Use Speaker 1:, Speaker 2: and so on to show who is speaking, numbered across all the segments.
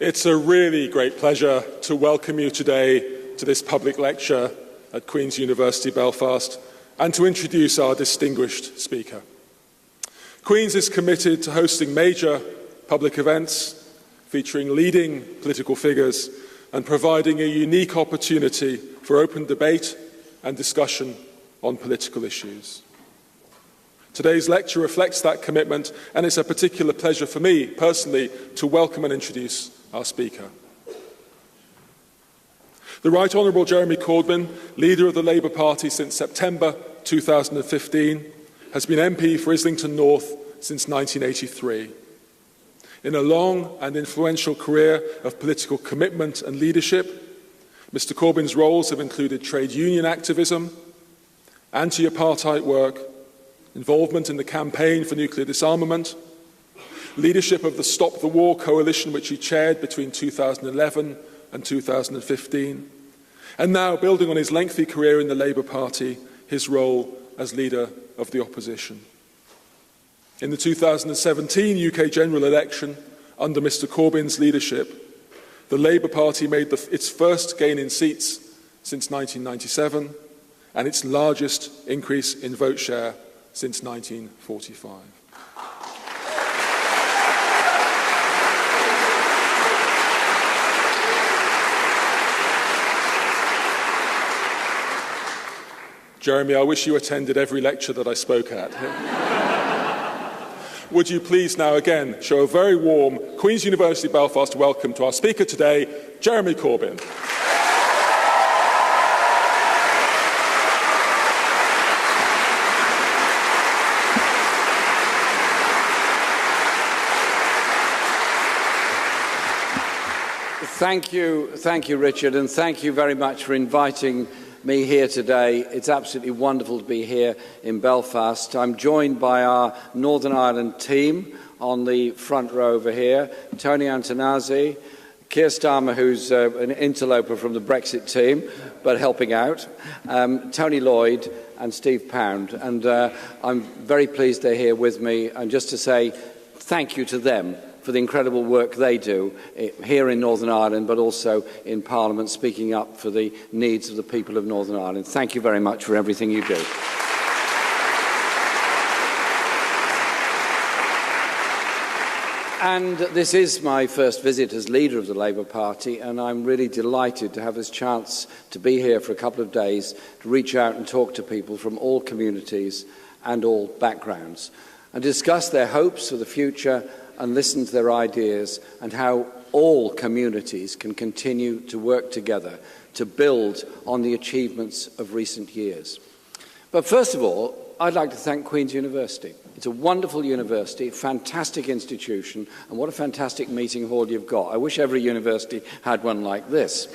Speaker 1: It's a really great pleasure to welcome you today to this public lecture at Queen's University Belfast and to introduce our distinguished speaker. Queen's is committed to hosting major public events featuring leading political figures and providing a unique opportunity for open debate and discussion on political issues. Today's lecture reflects that commitment, and it's a particular pleasure for me personally to welcome and introduce our speaker. The Right Honourable Jeremy Corbyn, leader of the Labour Party since September 2015, has been MP for Islington North since 1983. In a long and influential career of political commitment and leadership, Mr Corbyn's roles have included trade union activism, anti-apartheid work, involvement in the campaign for nuclear disarmament, leadership of the Stop the War coalition which he chaired between 2011 and 2015, and now, building on his lengthy career in the Labour Party, his role as leader of the opposition. In the 2017 UK general election, under Mr Corbyn's leadership, the Labour Party made its first gain in seats since 1997 and its largest increase in vote share since 1945. Jeremy, I wish you attended every lecture that I spoke at. Would you please now again show a very warm Queen's University Belfast welcome to our speaker today, Jeremy Corbyn.
Speaker 2: Thank you, Richard, and thank you very much for inviting me here today. It's absolutely wonderful to be here in Belfast. I'm joined by our Northern Ireland team on the front row over here. Tony Antonazzi, Keir Starmer, who's an interloper from the Brexit team, but helping out, Tony Lloyd and Steve Pound. And I'm very pleased they're here with me. And just to say thank you to them for the incredible work they do here in Northern Ireland, but also in Parliament, speaking up for the needs of the people of Northern Ireland. Thank you very much for everything you do. And this is my first visit as leader of the Labour Party, and I'm really delighted to have this chance to be here for a couple of days to reach out and talk to people from all communities and all backgrounds and discuss their hopes for the future and listen to their ideas and how all communities can continue to work together to build on the achievements of recent years. But first of all, I'd like to thank Queen's University. It's a wonderful university, fantastic institution, and what a fantastic meeting hall you've got. I wish every university had one like this.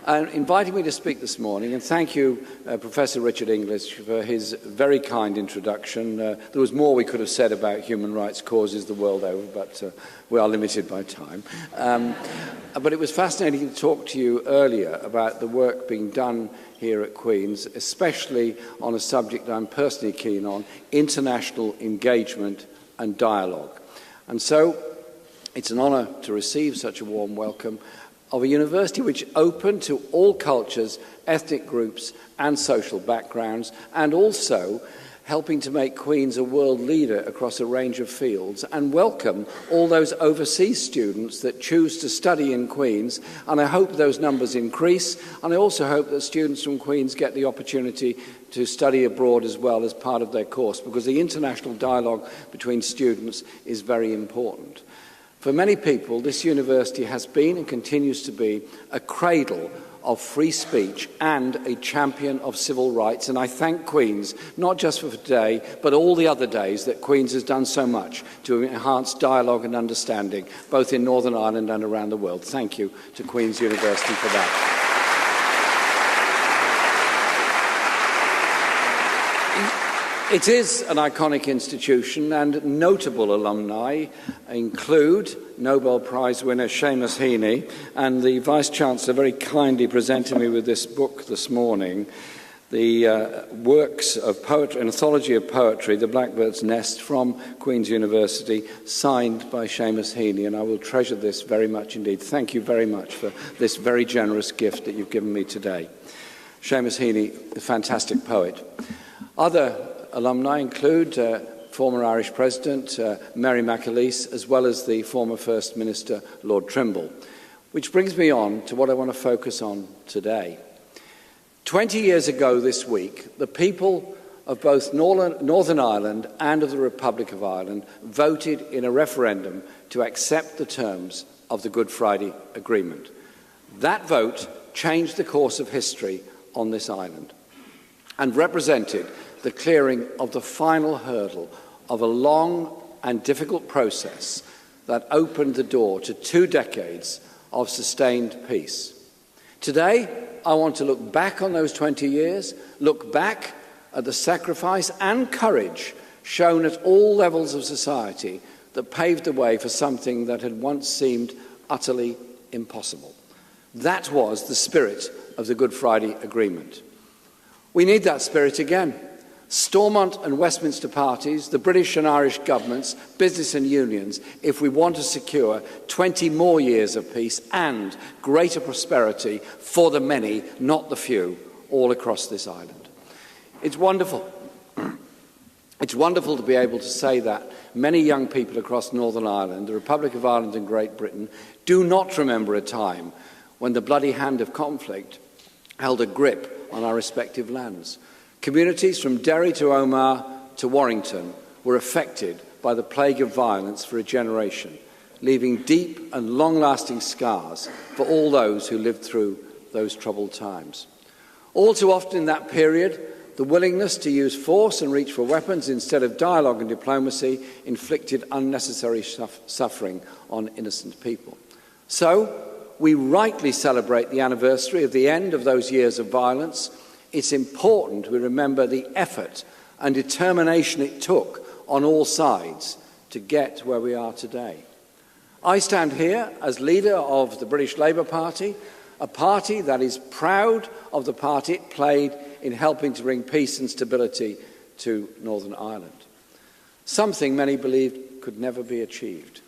Speaker 2: And inviting me to speak this morning, and thank you, Professor Richard English, for his very kind introduction. There was more we could have said about human rights causes the world over, but we are limited by time. But it was fascinating to talk to you earlier about the work being done here at Queen's, especially on a subject I'm personally keen on, international engagement and dialogue. And so it's an honour to receive such a warm welcome of a university which is open to all cultures, ethnic groups and social backgrounds, and also helping to make Queen's a world leader across a range of fields and welcome all those overseas students that choose to study in Queen's, and I hope those numbers increase, and I also hope that students from Queen's get the opportunity to study abroad as well as part of their course, because the international dialogue between students is very important. For many people, this university has been and continues to be a cradle of free speech and a champion of civil rights. And I thank Queen's, not just for today, but all the other days that Queen's has done so much to enhance dialogue and understanding, both in Northern Ireland and around the world. Thank you to Queen's University for that. It is an iconic institution, and notable alumni include Nobel Prize winner Seamus Heaney, and the Vice-Chancellor very kindly presented me with this book this morning. the works of poetry, an anthology of poetry, The Blackbird's Nest, from Queen's University, signed by Seamus Heaney, and I will treasure this very much indeed. Thank you very much for this very generous gift that you've given me today. Seamus Heaney, a fantastic poet. Other alumni include former Irish President Mary McAleese, as well as the former First Minister Lord Trimble. Which brings me on to what I want to focus on today. 20 years ago this week, the people of both Northern Ireland and of the Republic of Ireland voted in a referendum to accept the terms of the Good Friday Agreement. That vote changed the course of history on this island and represented the clearing of the final hurdle of a long and difficult process that opened the door to 2 decades of sustained peace. Today, I want to look back on those 20 years, look back at the sacrifice and courage shown at all levels of society that paved the way for something that had once seemed utterly impossible. That was the spirit of the Good Friday Agreement. We need that spirit again. Stormont and Westminster parties, the British and Irish governments, business and unions, if we want to secure 20 more years of peace and greater prosperity for the many, not the few, all across this island. It's wonderful. It's wonderful to be able to say that many young people across Northern Ireland, the Republic of Ireland and Great Britain, do not remember a time when the bloody hand of conflict held a grip on our respective lands. Communities from Derry to Omagh to Warrington were affected by the plague of violence for a generation, leaving deep and long-lasting scars for all those who lived through those troubled times. All too often in that period, the willingness to use force and reach for weapons instead of dialogue and diplomacy inflicted unnecessary suffering on innocent people. So, we rightly celebrate the anniversary of the end of those years of violence. It's important we remember the effort and determination it took on all sides to get where we are today. I stand here as leader of the British Labour Party, a party that is proud of the part it played in helping to bring peace and stability to Northern Ireland, something many believed could never be achieved.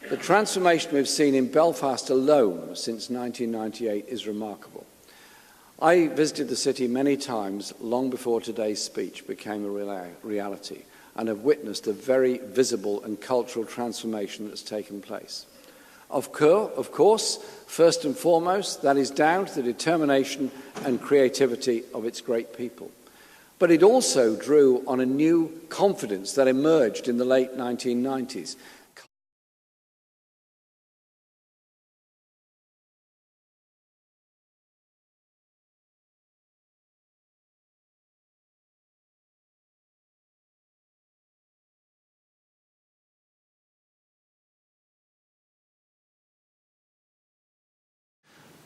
Speaker 2: The transformation we've seen in Belfast alone since 1998 is remarkable. I visited the city many times long before today's speech became a reality and have witnessed a very visible and cultural transformation that's taken place. Of course, first and foremost, that is down to the determination and creativity of its great people. But it also drew on a new confidence that emerged in the late 1990s.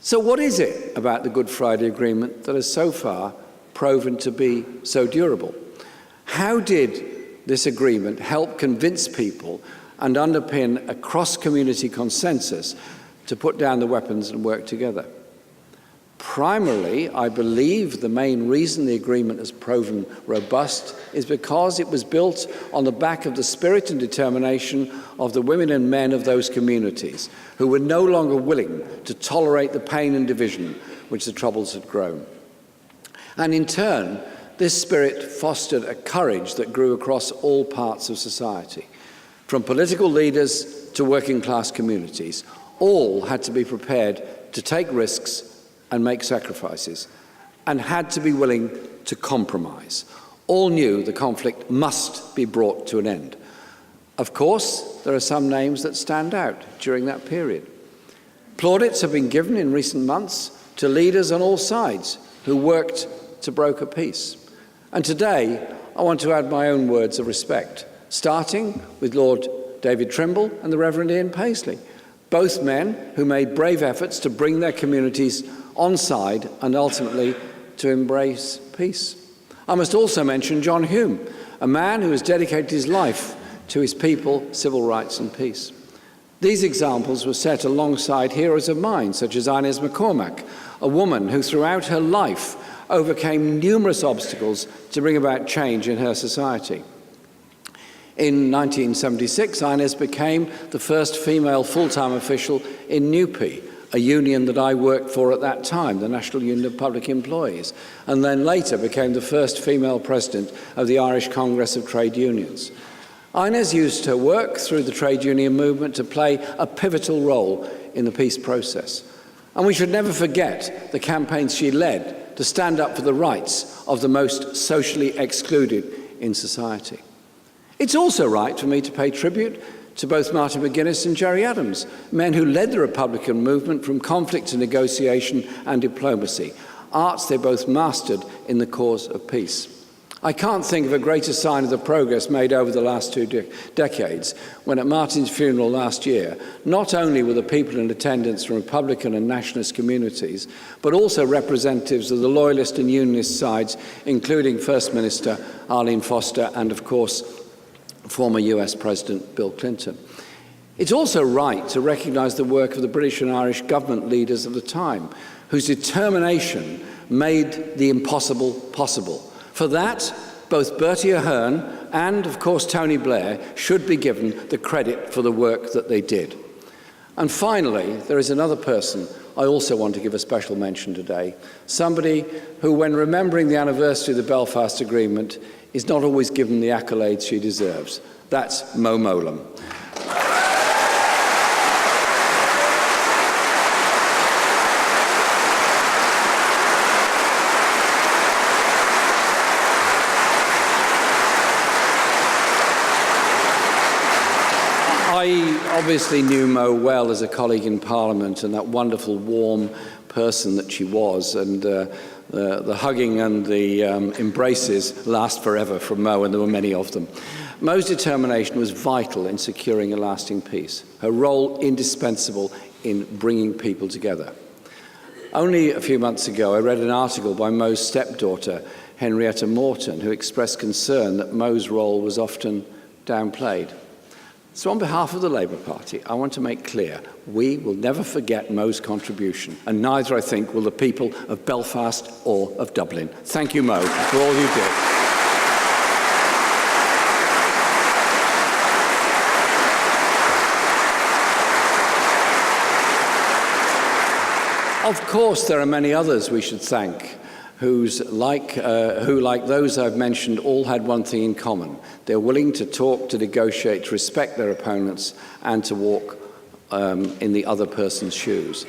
Speaker 2: So what is it about the Good Friday Agreement that has so far proven to be so durable? How did this agreement help convince people and underpin a cross-community consensus to put down the weapons and work together? Primarily, I believe the main reason the agreement has proven robust is because it was built on the back of the spirit and determination of the women and men of those communities who were no longer willing to tolerate the pain and division which the Troubles had grown. And in turn, this spirit fostered a courage that grew across all parts of society. From political leaders to working class communities, all had to be prepared to take risks and make sacrifices, and had to be willing to compromise. All knew the conflict must be brought to an end. Of course, there are some names that stand out during that period. Plaudits have been given in recent months to leaders on all sides who worked to broker peace. And today, I want to add my own words of respect, starting with Lord David Trimble and the Reverend Ian Paisley, both men who made brave efforts to bring their communities on side and ultimately to embrace peace. I must also mention John Hume, a man who has dedicated his life to his people, civil rights and peace. These examples were set alongside heroes of mine, such as Inez McCormack, a woman who throughout her life overcame numerous obstacles to bring about change in her society. In 1976, Inez became the first female full-time official in NUPE, a union that I worked for at that time, the National Union of Public Employees, and then later became the first female president of the Irish Congress of Trade Unions. Inez used her work through the trade union movement to play a pivotal role in the peace process. And we should never forget the campaigns she led to stand up for the rights of the most socially excluded in society. It's also right for me to pay tribute to both Martin McGuinness and Gerry Adams, men who led the Republican movement from conflict to negotiation and diplomacy, arts they both mastered in the cause of peace. I can't think of a greater sign of the progress made over the last two decades when at Martin's funeral last year, not only were the people in attendance from Republican and nationalist communities, but also representatives of the Loyalist and Unionist sides, including First Minister Arlene Foster and, of course, former US President Bill Clinton. It's also right to recognise the work of the British and Irish government leaders of the time, whose determination made the impossible possible. For that, both Bertie Ahern and, of course, Tony Blair should be given the credit for the work that they did. And finally, there is another person I also want to give a special mention today, somebody who, when remembering the anniversary of the Belfast Agreement, is not always given the accolades she deserves. That's Mo Mowlam. I obviously knew Mo well as a colleague in Parliament and that wonderful, warm person that she was, and the hugging and the embraces last forever from Mo, and there were many of them. Mo's determination was vital in securing a lasting peace, her role indispensable in bringing people together. Only a few months ago, I read an article by Mo's stepdaughter, Henrietta Morton, who expressed concern that Mo's role was often downplayed. So on behalf of the Labour Party, I want to make clear we will never forget Mo's contribution, and neither, I think, will the people of Belfast or of Dublin. Thank you, Mo, for all you did. Of course, there are many others we should thank who, like those I've mentioned, all had one thing in common. They're willing to talk, to negotiate, to respect their opponents, and to walk in the other person's shoes.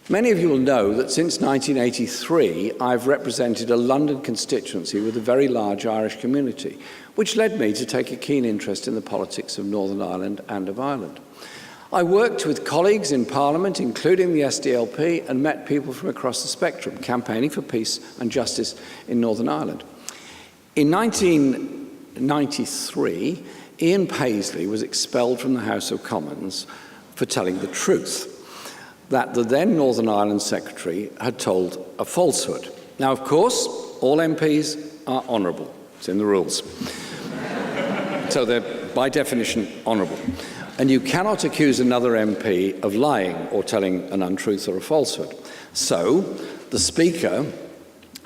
Speaker 2: Many of you will know that since 1983, I've represented a London constituency with a very large Irish community, which led me to take a keen interest in the politics of Northern Ireland and of Ireland. I worked with colleagues in Parliament, including the SDLP, and met people from across the spectrum, campaigning for peace and justice in Northern Ireland. In 1993, Ian Paisley was expelled from the House of Commons for telling the truth, that the then Northern Ireland Secretary had told a falsehood. Now, of course, all MPs are honourable. It's in the rules. So they're, by definition, honourable. And you cannot accuse another MP of lying or telling an untruth or a falsehood. So the Speaker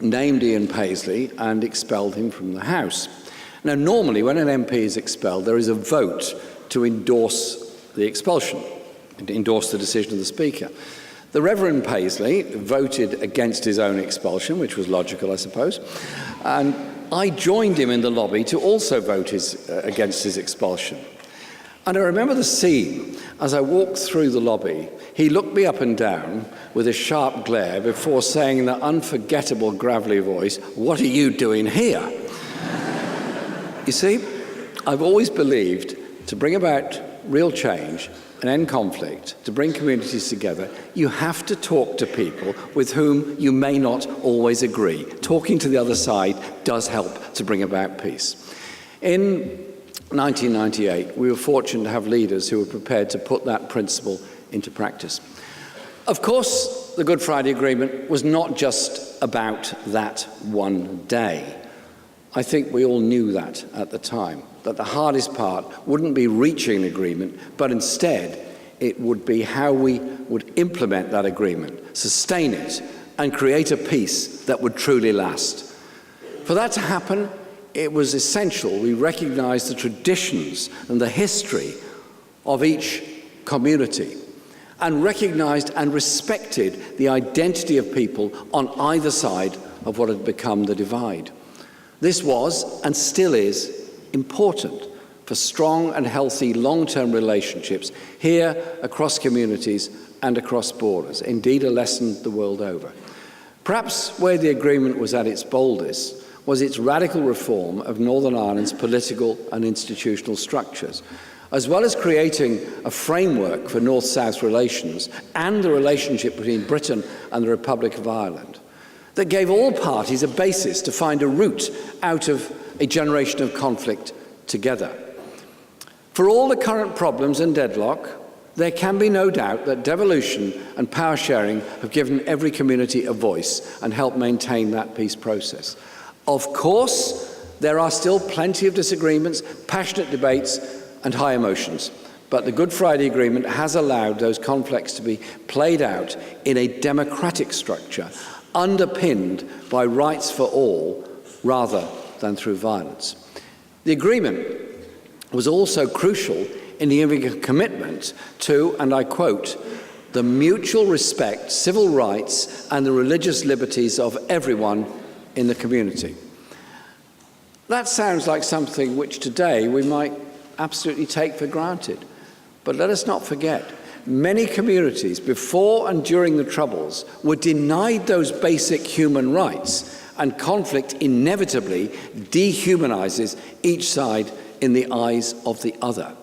Speaker 2: named Ian Paisley and expelled him from the House. Now, normally, when an MP is expelled, there is a vote to endorse the expulsion, endorse the decision of the Speaker. The Reverend Paisley voted against his own expulsion, which was logical, I suppose, and I joined him in the lobby to also vote against his expulsion. And I remember the scene as I walked through the lobby. He looked me up and down with a sharp glare before saying in that unforgettable gravelly voice, "What are you doing here?" You see, I've always believed to bring about real change and end conflict, to bring communities together, you have to talk to people with whom you may not always agree. Talking to the other side does help to bring about peace. In 1998, we were fortunate to have leaders who were prepared to put that principle into practice. Of course, the Good Friday Agreement was not just about that one day. I think we all knew that at the time, that the hardest part wouldn't be reaching an agreement, but instead it would be how we would implement that agreement, sustain it, and create a peace that would truly last. For that to happen, it was essential we recognise the traditions and the history of each community, and recognised and respected the identity of people on either side of what had become the divide. This was, and still is, important for strong and healthy long-term relationships here, across communities and across borders, indeed a lesson the world over. Perhaps where the agreement was at its boldest was its radical reform of Northern Ireland's political and institutional structures, as well as creating a framework for North-South relations and the relationship between Britain and the Republic of Ireland that gave all parties a basis to find a route out of a generation of conflict together. For all the current problems and deadlock, there can be no doubt that devolution and power sharing have given every community a voice and helped maintain that peace process. Of course, there are still plenty of disagreements, passionate debates, and high emotions, but the Good Friday Agreement has allowed those conflicts to be played out in a democratic structure, underpinned by rights for all, rather than through violence. The agreement was also crucial in giving a commitment to, and I quote, the mutual respect, civil rights, and the religious liberties of everyone in the community. That sounds like something which today we might absolutely take for granted. But let us not forget, many communities before and during the Troubles were denied those basic human rights, and conflict inevitably dehumanises each side in the eyes of the other.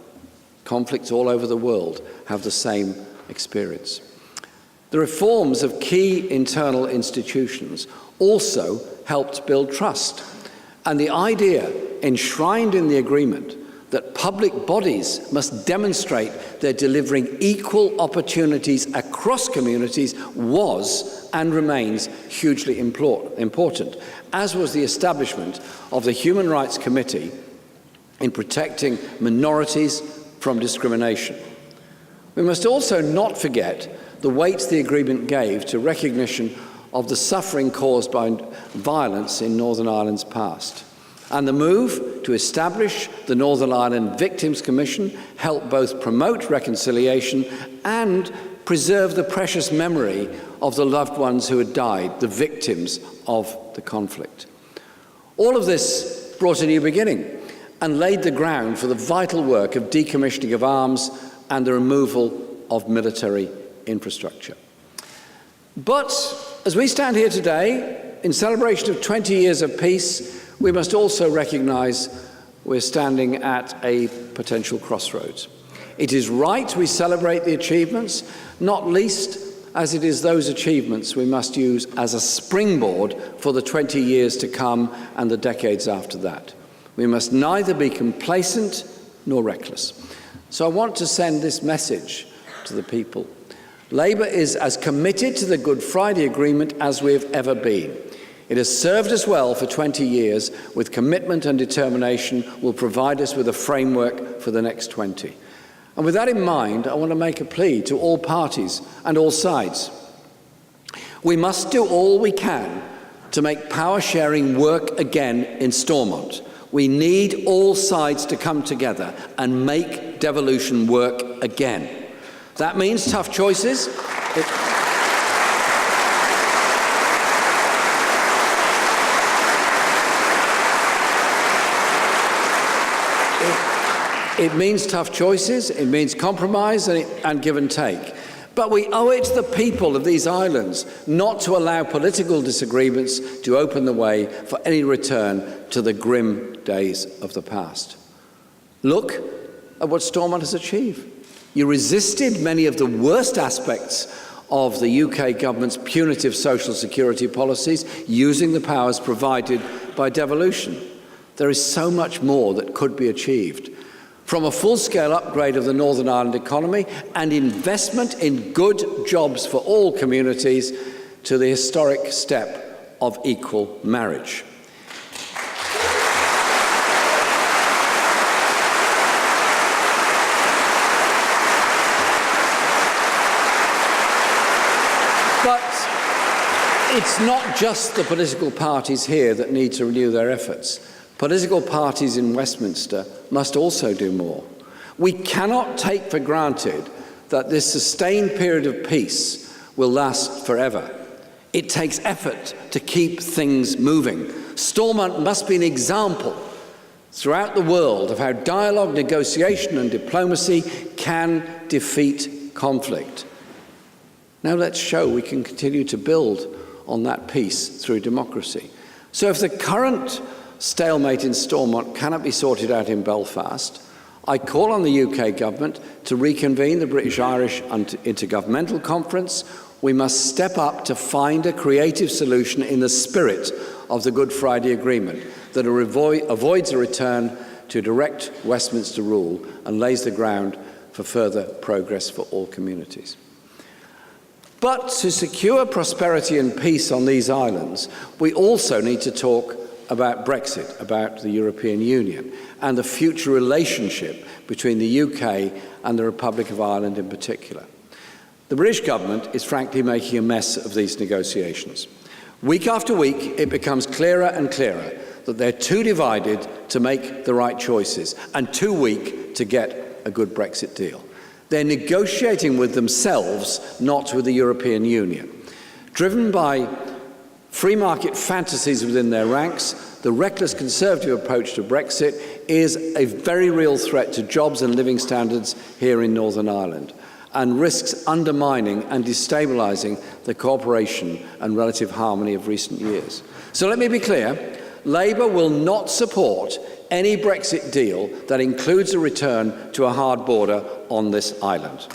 Speaker 2: Conflicts all over the world have the same experience. The reforms of key internal institutions also helped build trust, and the idea enshrined in the agreement that public bodies must demonstrate they're delivering equal opportunities across communities was and remains hugely important, as was the establishment of the Human Rights Committee in protecting minorities from discrimination. We must also not forget the weight the agreement gave to recognition of the suffering caused by violence in Northern Ireland's past. And the move to establish the Northern Ireland Victims Commission helped both promote reconciliation and preserve the precious memory of the loved ones who had died, the victims of the conflict. All of this brought a new beginning and laid the ground for the vital work of decommissioning of arms and the removal of military infrastructure. But as we stand here today, in celebration of 20 years of peace, we must also recognise we're standing at a potential crossroads. It is right we celebrate the achievements, not least as it is those achievements we must use as a springboard for the 20 years to come and the decades after that. We must neither be complacent nor reckless. So I want to send this message to the people. Labour is as committed to the Good Friday Agreement as we have ever been. It has served us well for 20 years. With commitment and determination, will provide us with a framework for the next 20. And with that in mind, I want to make a plea to all parties and all sides. We must do all we can to make power sharing work again in Stormont. We need all sides to come together and make devolution work again. That means tough choices. It means tough choices, it means compromise and give and take. But we owe it to the people of these islands not to allow political disagreements to open the way for any return to the grim days of the past. Look at what Stormont has achieved. You resisted many of the worst aspects of the UK government's punitive social security policies, using the powers provided by devolution. There is so much more that could be achieved. From a full-scale upgrade of the Northern Ireland economy and investment in good jobs for all communities to the historic step of equal marriage. It's not just the political parties here that need to renew their efforts. Political parties in Westminster must also do more. We cannot take for granted that this sustained period of peace will last forever. It takes effort to keep things moving. Stormont must be an example throughout the world of how dialogue, negotiation and diplomacy can defeat conflict. Now let's show we can continue to build on that peace through democracy. So if the current stalemate in Stormont cannot be sorted out in Belfast, I call on the UK government to reconvene the British-Irish Intergovernmental Conference. We must step up to find a creative solution in the spirit of the Good Friday Agreement that avoids a return to direct Westminster rule and lays the ground for further progress for all communities. But to secure prosperity and peace on these islands, we also need to talk about Brexit, about the European Union, and the future relationship between the UK and the Republic of Ireland in particular. The British government is frankly making a mess of these negotiations. Week after week, it becomes clearer and clearer that they're too divided to make the right choices and too weak to get a good Brexit deal. They're negotiating with themselves, not with the European Union. Driven by free market fantasies within their ranks, the reckless Conservative approach to Brexit is a very real threat to jobs and living standards here in Northern Ireland and risks undermining and destabilising the cooperation and relative harmony of recent years. So let me be clear, Labour will not support any Brexit deal that includes a return to a hard border on this island.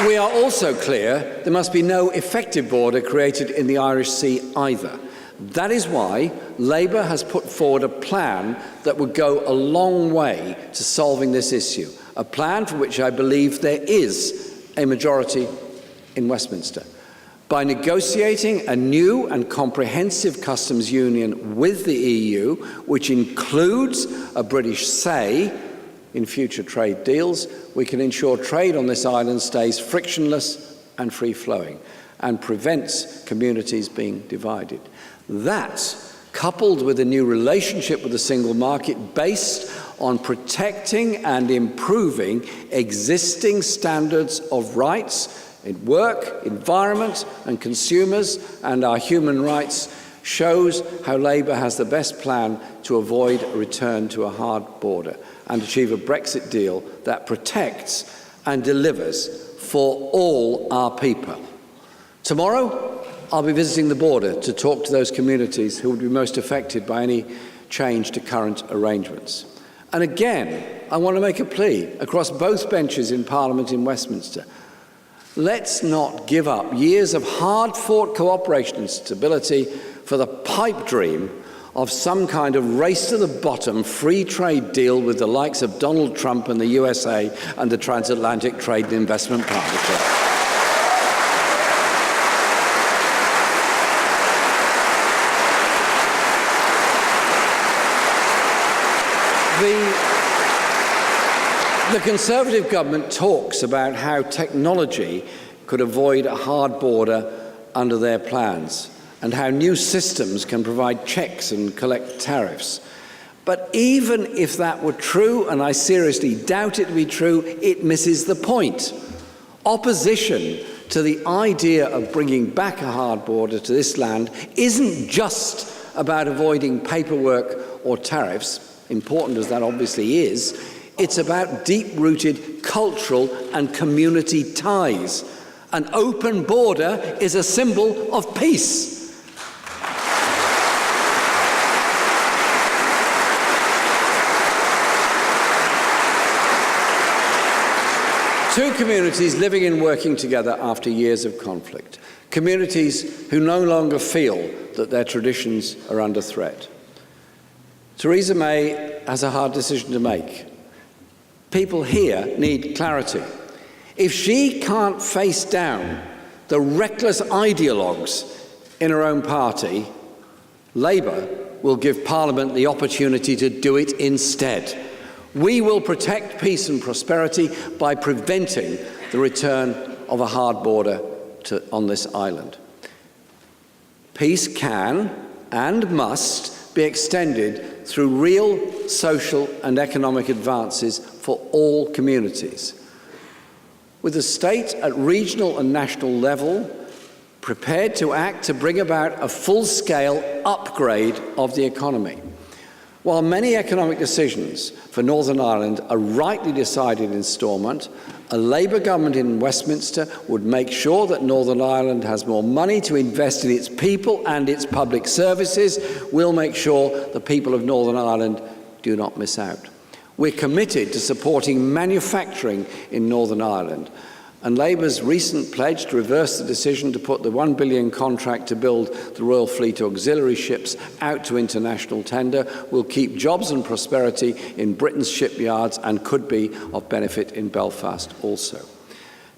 Speaker 2: We are also clear there must be no effective border created in the Irish Sea either. That is why Labour has put forward a plan that would go a long way to solving this issue, a plan for which I believe there is a majority in Westminster. By negotiating a new and comprehensive customs union with the EU, which includes a British say in future trade deals, we can ensure trade on this island stays frictionless and free-flowing and prevents communities being divided. That, coupled with a new relationship with the single market based on protecting and improving existing standards of rights in work, environment and consumers and our human rights, shows how Labour has the best plan to avoid a return to a hard border and achieve a Brexit deal that protects and delivers for all our people. Tomorrow, I'll be visiting the border to talk to those communities who would be most affected by any change to current arrangements. And again, I want to make a plea across both benches in Parliament in Westminster. Let's not give up years of hard-fought cooperation and stability for the pipe dream of some kind of race-to-the-bottom free trade deal with the likes of Donald Trump and the USA and the Transatlantic Trade and Investment Partnership. The Conservative government talks about how technology could avoid a hard border under their plans and how new systems can provide checks and collect tariffs. But even if that were true, and I seriously doubt it to be true, it misses the point. Opposition to the idea of bringing back a hard border to this land isn't just about avoiding paperwork or tariffs, important as that obviously is. It's about deep-rooted cultural and community ties. An open border is a symbol of peace. Two communities living and working together after years of conflict. Communities who no longer feel that their traditions are under threat. Theresa May has a hard decision to make. People here need clarity. If she can't face down the reckless ideologues in her own party, Labour will give Parliament the opportunity to do it instead. We will protect peace and prosperity by preventing the return of a hard border on this island. Peace can and must be extended through real social and economic advances for all communities. With the state at regional and national level prepared to act to bring about a full-scale upgrade of the economy. While many economic decisions for Northern Ireland are rightly decided in Stormont, a Labour government in Westminster would make sure that Northern Ireland has more money to invest in its people and its public services. We'll make sure the people of Northern Ireland do not miss out. We're committed to supporting manufacturing in Northern Ireland, and Labour's recent pledge to reverse the decision to put the £1 billion contract to build the Royal Fleet auxiliary ships out to international tender will keep jobs and prosperity in Britain's shipyards and could be of benefit in Belfast also.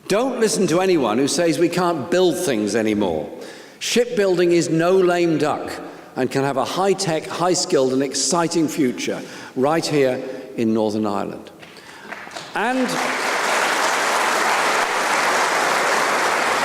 Speaker 2: Don't listen to anyone who says we can't build things anymore. Shipbuilding is no lame duck and can have a high-tech, high-skilled and exciting future right here in Northern Ireland. And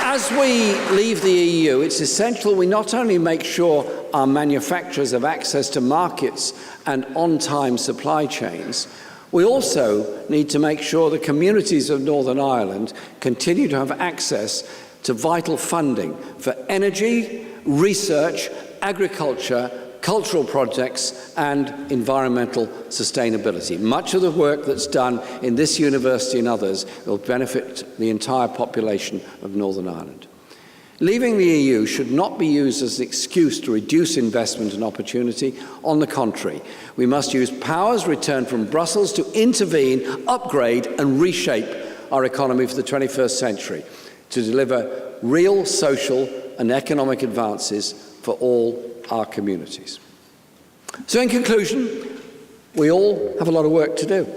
Speaker 2: as we leave the EU, it's essential we not only make sure our manufacturers have access to markets and on-time supply chains, we also need to make sure the communities of Northern Ireland continue to have access to vital funding for energy, research, agriculture, cultural projects and environmental sustainability. Much of the work that's done in this university and others will benefit the entire population of Northern Ireland. Leaving the EU should not be used as an excuse to reduce investment and opportunity. On the contrary, we must use powers returned from Brussels to intervene, upgrade and reshape our economy for the 21st century to deliver real social and economic advances for all our communities. So in conclusion, we all have a lot of work to do.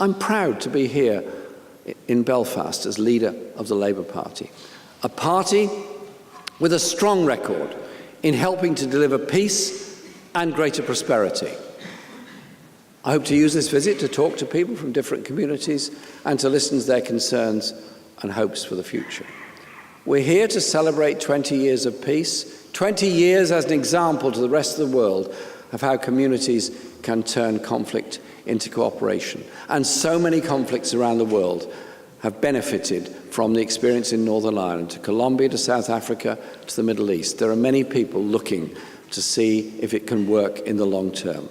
Speaker 2: I'm proud to be here in Belfast as leader of the Labour Party, a party with a strong record in helping to deliver peace and greater prosperity. I hope to use this visit to talk to people from different communities and to listen to their concerns and hopes for the future. We're here to celebrate 20 years of peace, 20 years as an example to the rest of the world of how communities can turn conflict into cooperation. And so many conflicts around the world have benefited from the experience in Northern Ireland, to Colombia, to South Africa, to the Middle East. There are many people looking to see if it can work in the long term.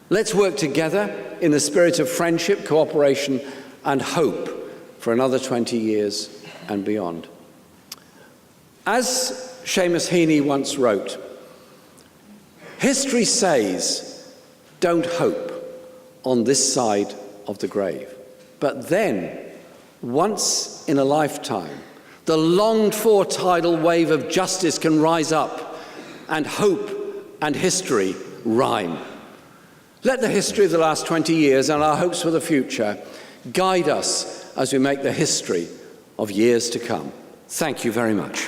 Speaker 2: Let's work together in the spirit of friendship, cooperation and hope for another 20 years and beyond. As Seamus Heaney once wrote, history says, don't hope on this side of the grave. But then, once in a lifetime, the longed-for tidal wave of justice can rise up, and hope and history rhyme. Let the history of the last 20 years and our hopes for the future guide us as we make the history of years to come. Thank you very much.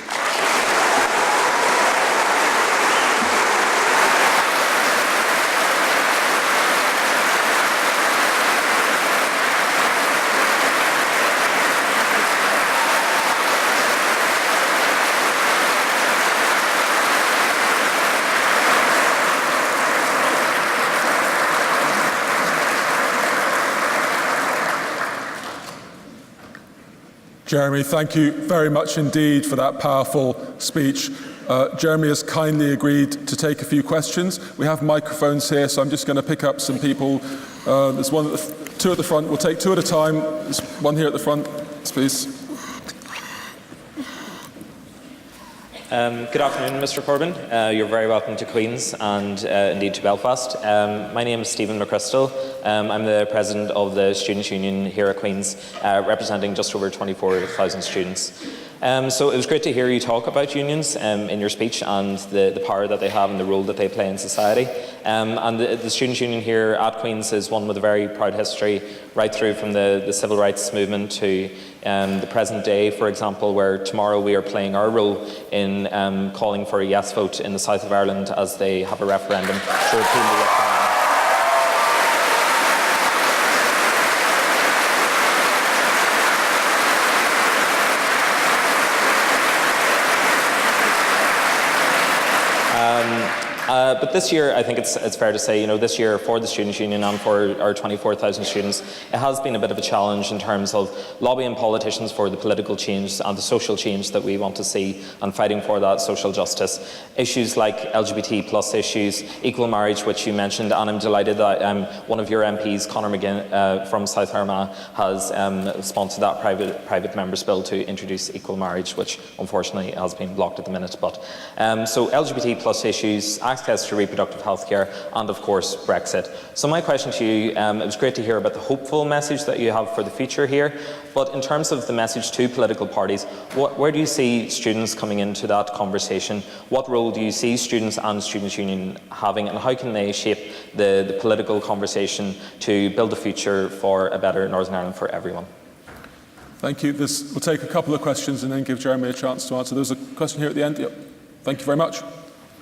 Speaker 1: Jeremy, thank you very much indeed for that powerful speech. Jeremy has kindly agreed to take a few questions. We have microphones here, so I'm just going to pick up some people. There's two at the front. We'll take two at a time. There's one here at the front, please.
Speaker 3: Good afternoon, Mr. Corbyn. You're very welcome to Queen's and indeed to Belfast. My name is Stephen McChrystal. I'm the president of the Students' Union here at Queen's, representing just over 24,000 students. So it was great to hear you talk about unions in your speech and the power that they have and the role that they play in society. And the Students' Union here at Queen's is one with a very proud history, right through from the civil rights movement to the present day, for example, where tomorrow we are playing our role in calling for a yes vote in the south of Ireland as they have a referendum to repeal the referendum. But this year, I think it's fair to say, this year for the Students' Union and for our 24,000 students, it has been a bit of a challenge in terms of lobbying politicians for the political change and the social change that we want to see and fighting for that social justice. Issues like LGBT plus issues, equal marriage, which you mentioned, and I'm delighted that one of your MPs, Conor McGinn from South Armagh, has sponsored that private member's bill to introduce equal marriage, which unfortunately has been blocked at the minute. But so LGBT plus issues, access to reproductive health care, and of course Brexit. So my question to you, it was great to hear about the hopeful message that you have for the future here, but in terms of the message to political parties, where do you see students coming into that conversation? What role do you see students and Students' Union having, and how can they shape the political conversation to build a future for a better Northern Ireland for everyone?
Speaker 1: Thank you. We'll take a couple of questions and then give Jeremy a chance to answer. There's a question here at the end. Yep. Thank you very much.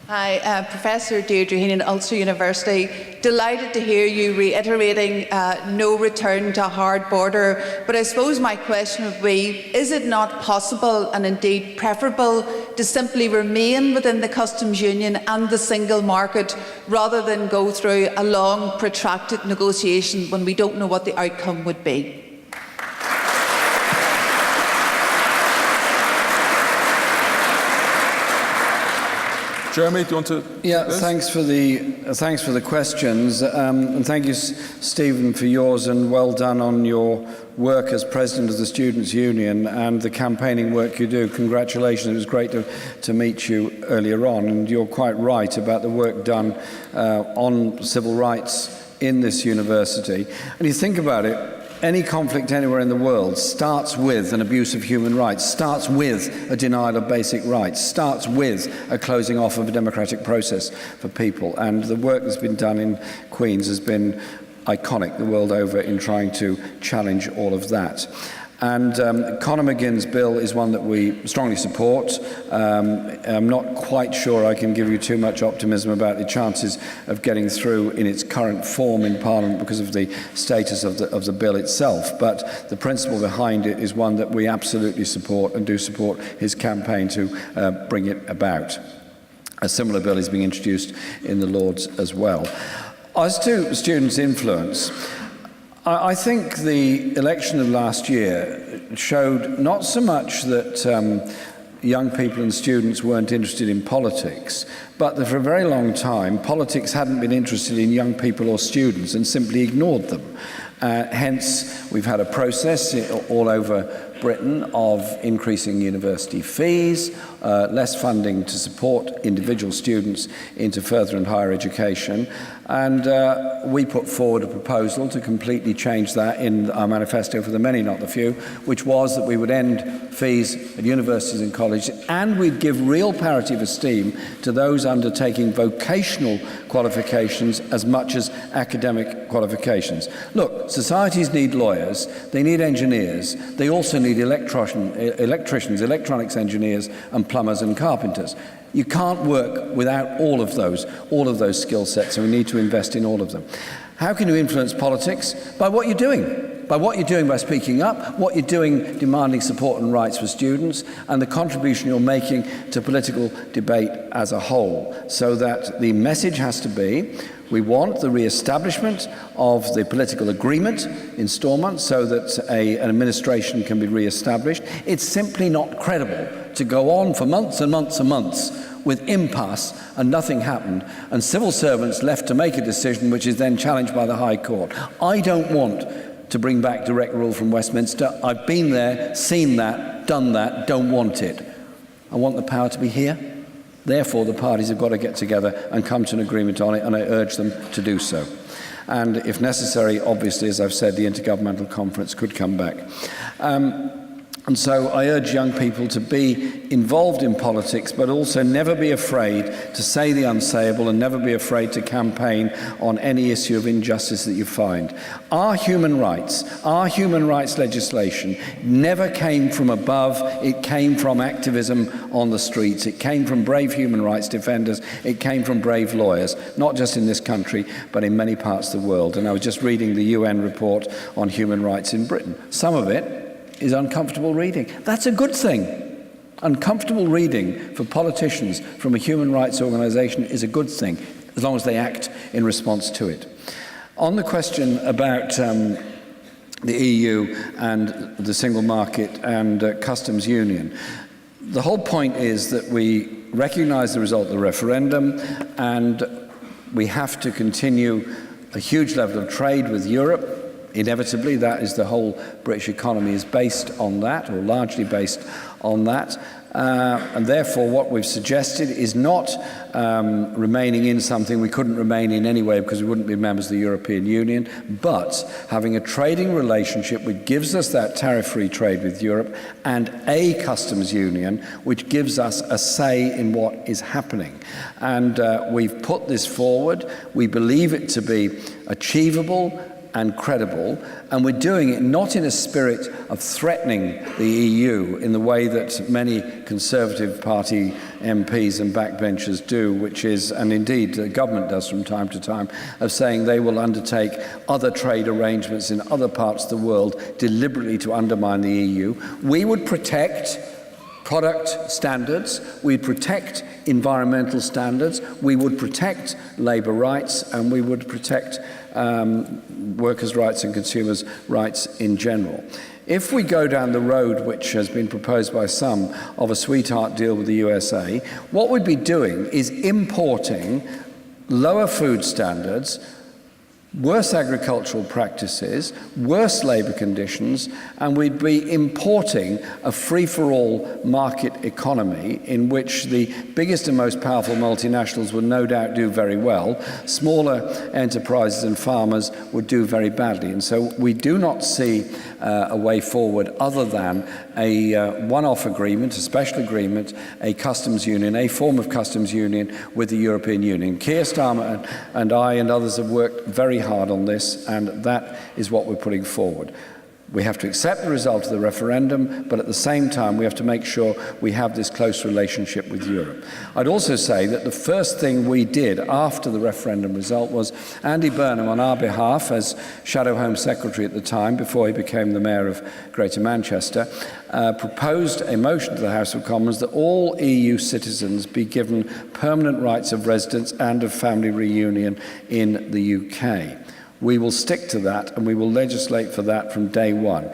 Speaker 4: Hi, Professor Deirdre Heenan, Ulster University. Delighted to hear you reiterating no return to a hard border. But I suppose my question would be, is it not possible and indeed preferable to simply remain within the customs union and the single market rather than go through a long, protracted negotiation when we don't know what the outcome would be?
Speaker 1: Jeremy, do you want to?
Speaker 2: Yeah, thanks for the questions, and thank you, Stephen, for yours, and well done on your work as president of the Students' Union and the campaigning work you do. Congratulations! It was great to meet you earlier on, and you're quite right about the work done on civil rights in this university. And you think about it. Any conflict anywhere in the world starts with an abuse of human rights, starts with a denial of basic rights, starts with a closing off of a democratic process for people. And the work that's been done in Queen's has been iconic the world over in trying to challenge all of that. And Conor McGinn's bill is one that we strongly support. I'm not quite sure I can give you too much optimism about the chances of getting through in its current form in Parliament because of the status of the bill itself. But the principle behind it is one that we absolutely support and do support his campaign to bring it about. A similar bill is being introduced in the Lords as well. As to students' influence, I think the election of last year showed not so much that young people and students weren't interested in politics, but that for a very long time politics hadn't been interested in young people or students and simply ignored them. Hence, we've had a process all over Britain of increasing university fees, less funding to support individual students into further and higher education, and we put forward a proposal to completely change that in our manifesto for the many, not the few, which was that we would end fees at universities and colleges, and we'd give real parity of esteem to those undertaking vocational qualifications as much as academic qualifications. Look, societies need lawyers, they need engineers, they also need electricians, electronics engineers, and plumbers and carpenters. You can't work without all of those skill sets, and we need to invest in all of them. How can you influence politics? By what you're doing. By what you're doing by speaking up, what you're doing demanding support and rights for students, and the contribution you're making to political debate as a whole. So that the message has to be, we want the re-establishment of the political agreement installment so that an administration can be re-established. It's simply not credible to go on for months and months and months with impasse and nothing happened, and civil servants left to make a decision which is then challenged by the High Court. I don't want to bring back direct rule from Westminster. I've been there, seen that, done that, don't want it. I want the power to be here. Therefore, the parties have got to get together and come to an agreement on it, and I urge them to do so. And if necessary, obviously, as I've said, the Intergovernmental Conference could come back.
Speaker 5: And so I urge young people to be involved in politics, but also never be afraid to say the unsayable and never be afraid to campaign on any issue of injustice that you find. Our human rights legislation never came from above. It came from activism on the streets. It came from brave human rights defenders. It came from brave lawyers, not just in this country, but in many parts of the world. And I was just reading the UN report on human rights in Britain. Some of it is uncomfortable reading. That's a good thing. Uncomfortable reading for politicians from a human rights organisation is a good thing, as long as they act in response to it. On the question about the EU and the single market and customs union, the whole point is that we recognise the result of the referendum, and we have to continue a huge level of trade with Europe. Inevitably, that is the whole British economy is based on that, or largely based on that. And therefore, what we've suggested is not remaining in something we couldn't remain in anyway because we wouldn't be members of the European Union, but having a trading relationship which gives us that tariff-free trade with Europe and a customs union which gives us a say in what is happening. And we've put this forward. We believe it to be achievable and credible, and we're doing it not in a spirit of threatening the EU in the way that many Conservative Party MPs and backbenchers do, which is, and indeed the government does from time to time, of saying they will undertake other trade arrangements in other parts of the world deliberately to undermine the EU. We would protect product standards, we'd protect environmental standards, we would protect labour rights, and we would protect workers' rights and consumers' rights in general. If we go down the road, which has been proposed by some, of a sweetheart deal with the USA, what we'd be doing is importing lower food standards, worse agricultural practices, worse labour conditions, and we'd be importing a free-for-all market economy in which the biggest and most powerful multinationals would no doubt do very well. Smaller enterprises and farmers would do very badly. And so we do not see a way forward other than a one-off agreement, a special agreement, a customs union, a form of customs union with the European Union. Keir Starmer and I and others have worked very hard on this, and that is what we're putting forward. We have to accept the result of the referendum, but at the same time we have to make sure we have this close relationship with Europe. I'd also say that the first thing we did after the referendum result was Andy Burnham, on our behalf, as Shadow Home Secretary at the time, before he became the Mayor of Greater Manchester, proposed a motion to the House of Commons that all EU citizens be given permanent rights of residence and of family reunion in the UK. We will stick to that, and we will legislate for that from day one.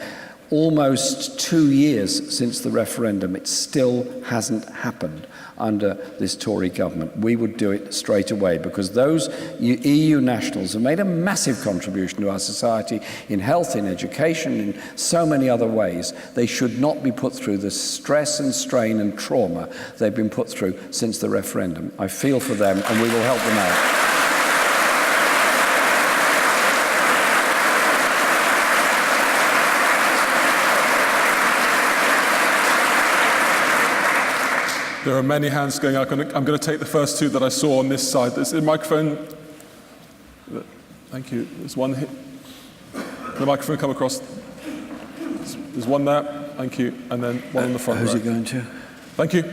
Speaker 5: Almost 2 years since the referendum, it still hasn't happened under this Tory government. We would do it straight away because those EU nationals have made a massive contribution to our society in health, in education, in so many other ways. They should not be put through the stress and strain and trauma they've been put through since the referendum. I feel for them, and we will help them out.
Speaker 1: There are many hands going up. I'm going to take the first two that I saw on this side. There's a microphone. Thank you. There's one here. Can the microphone come across? There's one there. Thank you. And then one on the front row.
Speaker 5: Who's it going to?
Speaker 1: Thank you.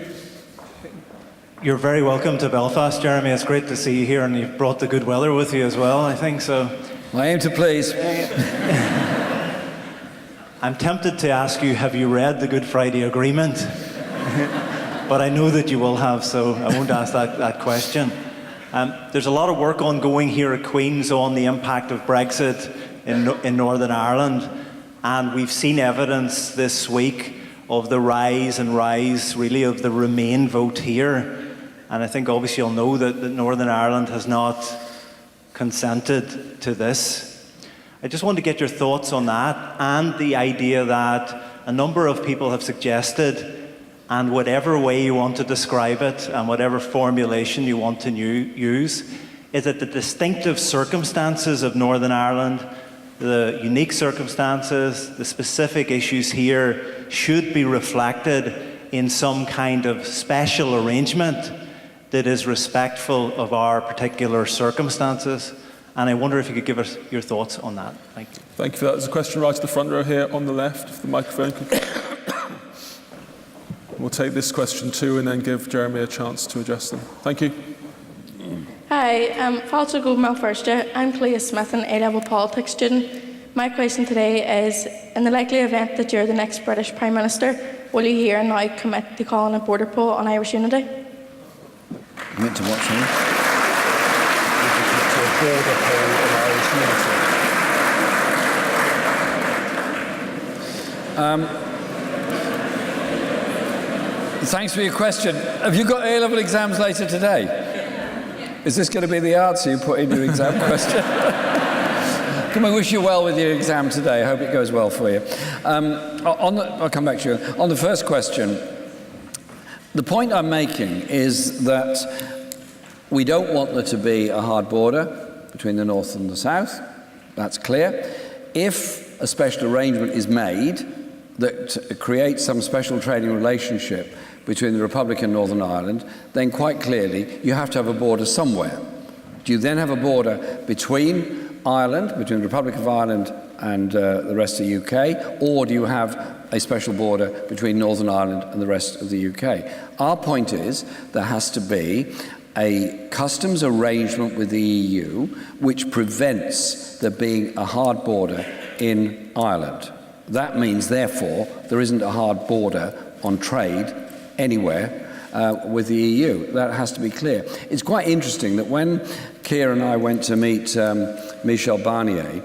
Speaker 6: You're very welcome to Belfast, Jeremy. It's great to see you here, and you've brought the good weather with you as well, I think so.
Speaker 5: I aim to please.
Speaker 6: I'm tempted to ask you, have you read the Good Friday Agreement? But I know that you will have, so I won't ask that question. There's a lot of work ongoing here at Queen's on the impact of Brexit in Northern Ireland, and we've seen evidence this week of the rise really of the Remain vote here. And I think obviously you'll know that Northern Ireland has not consented to this. I just want to get your thoughts on that, and the idea that a number of people have suggested, and whatever way you want to describe it and whatever formulation you want to use, is that the distinctive circumstances of Northern Ireland, the unique circumstances, the specific issues here, should be reflected in some kind of special arrangement that is respectful of our particular circumstances. And I wonder if you could give us your thoughts on that. Thank you.
Speaker 1: Thank you for that. There's a question right to the front row here on the left, if the microphone could. We'll take this question too and then give Jeremy a chance to address them. Thank you.
Speaker 7: Hi, Falter Goldmel First Year. I'm Clea Smith, an A-level politics student. My question today is, in the likely event that you're the next British Prime Minister, will you here and now commit to calling a border poll on Irish unity?
Speaker 5: Commit to what, sorry?
Speaker 1: To a border poll on Irish unity.
Speaker 5: Thanks for your question. Have you got A-level exams later today? Is this going to be the answer you put in your exam question? Can we wish you well with your exam today? I hope it goes well for you. I'll come back to you. On the first question, the point I'm making is that we don't want there to be a hard border between the north and the south. That's clear. If a special arrangement is made that creates some special trading relationship between the Republic and Northern Ireland, then quite clearly you have to have a border somewhere. Do you then have a border between Ireland, between the Republic of Ireland and the rest of the UK, or do you have a special border between Northern Ireland and the rest of the UK? Our point is there has to be a customs arrangement with the EU which prevents there being a hard border in Ireland. That means, therefore, there isn't a hard border on trade anywhere with the EU. That has to be clear. It's quite interesting that when Keir and I went to meet Michel Barnier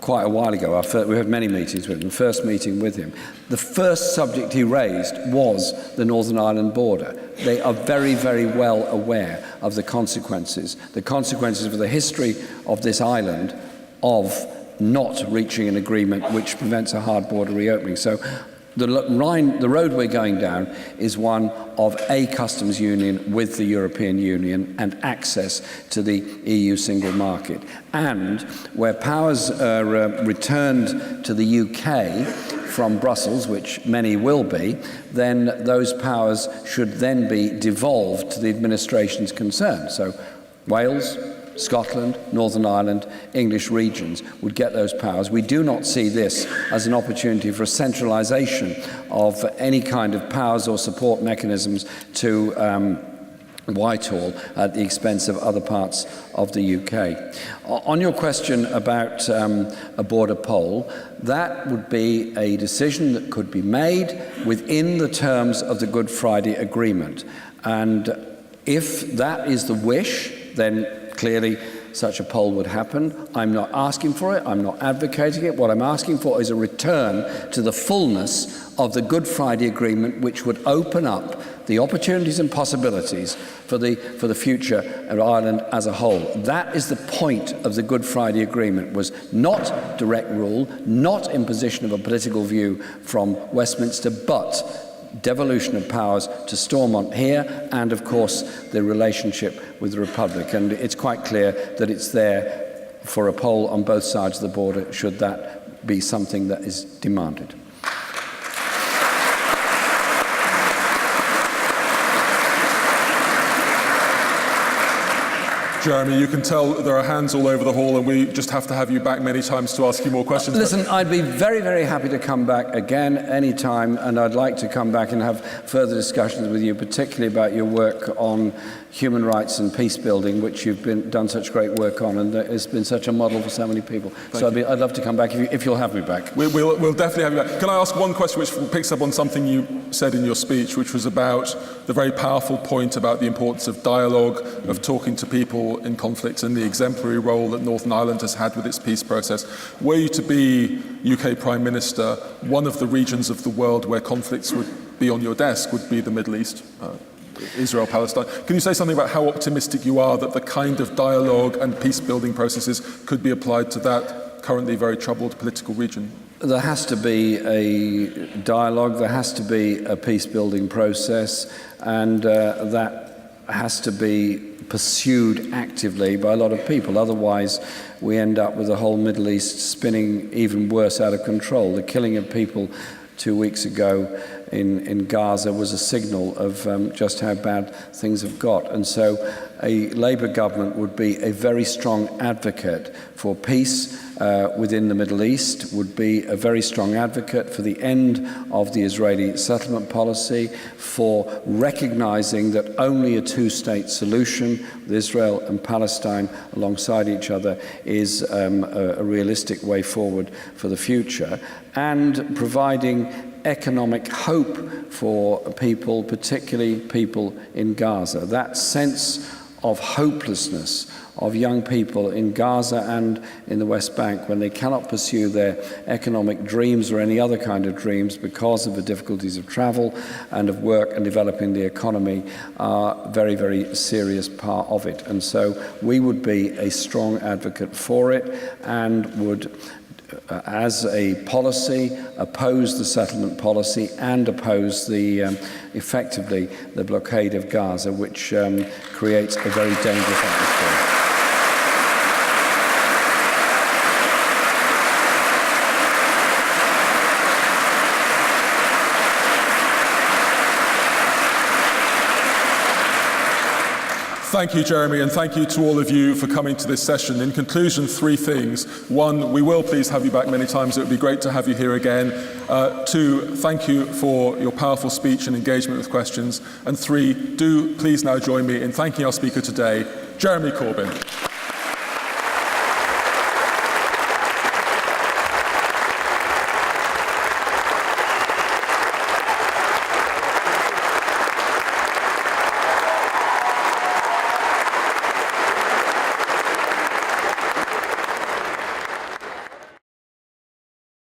Speaker 5: quite a while ago, we had many meetings with him, the first meeting with him, the first subject he raised was the Northern Ireland border. They are very, very well aware of the consequences for the history of this island of not reaching an agreement which prevents a hard border reopening. So the road we're going down is one of a customs union with the European Union and access to the EU single market. And where powers are returned to the UK from Brussels, which many will be, then those powers should then be devolved to the administrations concerned. So Wales, Scotland, Northern Ireland, English regions would get those powers. We do not see this as an opportunity for a centralisation of any kind of powers or support mechanisms to Whitehall at the expense of other parts of the UK. On your question about a border poll, that would be a decision that could be made within the terms of the Good Friday Agreement. And if that is the wish, then clearly such a poll would happen. I'm not asking for it, I'm not advocating it. What I'm asking for is a return to the fullness of the Good Friday Agreement, which would open up the opportunities and possibilities for the future of Ireland as a whole. That is the point of the Good Friday Agreement, was not direct rule, not imposition of a political view from Westminster, but devolution of powers to Stormont here, and of course the relationship with the Republic. And it's quite clear that it's there for a poll on both sides of the border, should that be something that is demanded.
Speaker 1: Jeremy, you can tell there are hands all over the hall, and we just have to have you back many times to ask you more questions.
Speaker 5: Listen, I'd be very, very happy to come back again any time, and I'd like to come back and have further discussions with you, particularly about your work on human rights and peace building, which you've done such great work on, and it's been such a model for so many people. I'd love to come back if you'll have me back.
Speaker 1: We'll definitely have you back. Can I ask one question which picks up on something you said in your speech, which was about the very powerful point about the importance of dialogue, of talking to people in conflict, and the exemplary role that Northern Ireland has had with its peace process. Were you to be UK Prime Minister, one of the regions of the world where conflicts would be on your desk would be the Middle East, Israel, Palestine. Can you say something about how optimistic you are that the kind of dialogue and peace-building processes could be applied to that currently very troubled political region?
Speaker 5: There has to be a dialogue, there has to be a peace-building process, and that has to be pursued actively by a lot of people. Otherwise, we end up with the whole Middle East spinning even worse out of control. The killing of people 2 weeks ago in Gaza was a signal of just how bad things have got. And so a Labour government would be a very strong advocate for peace within the Middle East, would be a very strong advocate for the end of the Israeli settlement policy, for recognising that only a two-state solution with Israel and Palestine alongside each other is a realistic way forward for the future, and providing economic hope for people, particularly people in Gaza. That sense of hopelessness of young people in Gaza and in the West Bank when they cannot pursue their economic dreams or any other kind of dreams because of the difficulties of travel and of work and developing the economy are a very, very serious part of it. And so we would be a strong advocate for it and would as a policy, oppose the settlement policy and oppose the effectively the blockade of Gaza, which creates a very dangerous atmosphere.
Speaker 1: Thank you, Jeremy, and thank you to all of you for coming to this session. In conclusion, 3 things. 1, we will please have you back many times. It would be great to have you here again. 2, thank you for your powerful speech and engagement with questions. And 3, do please now join me in thanking our speaker today, Jeremy Corbyn.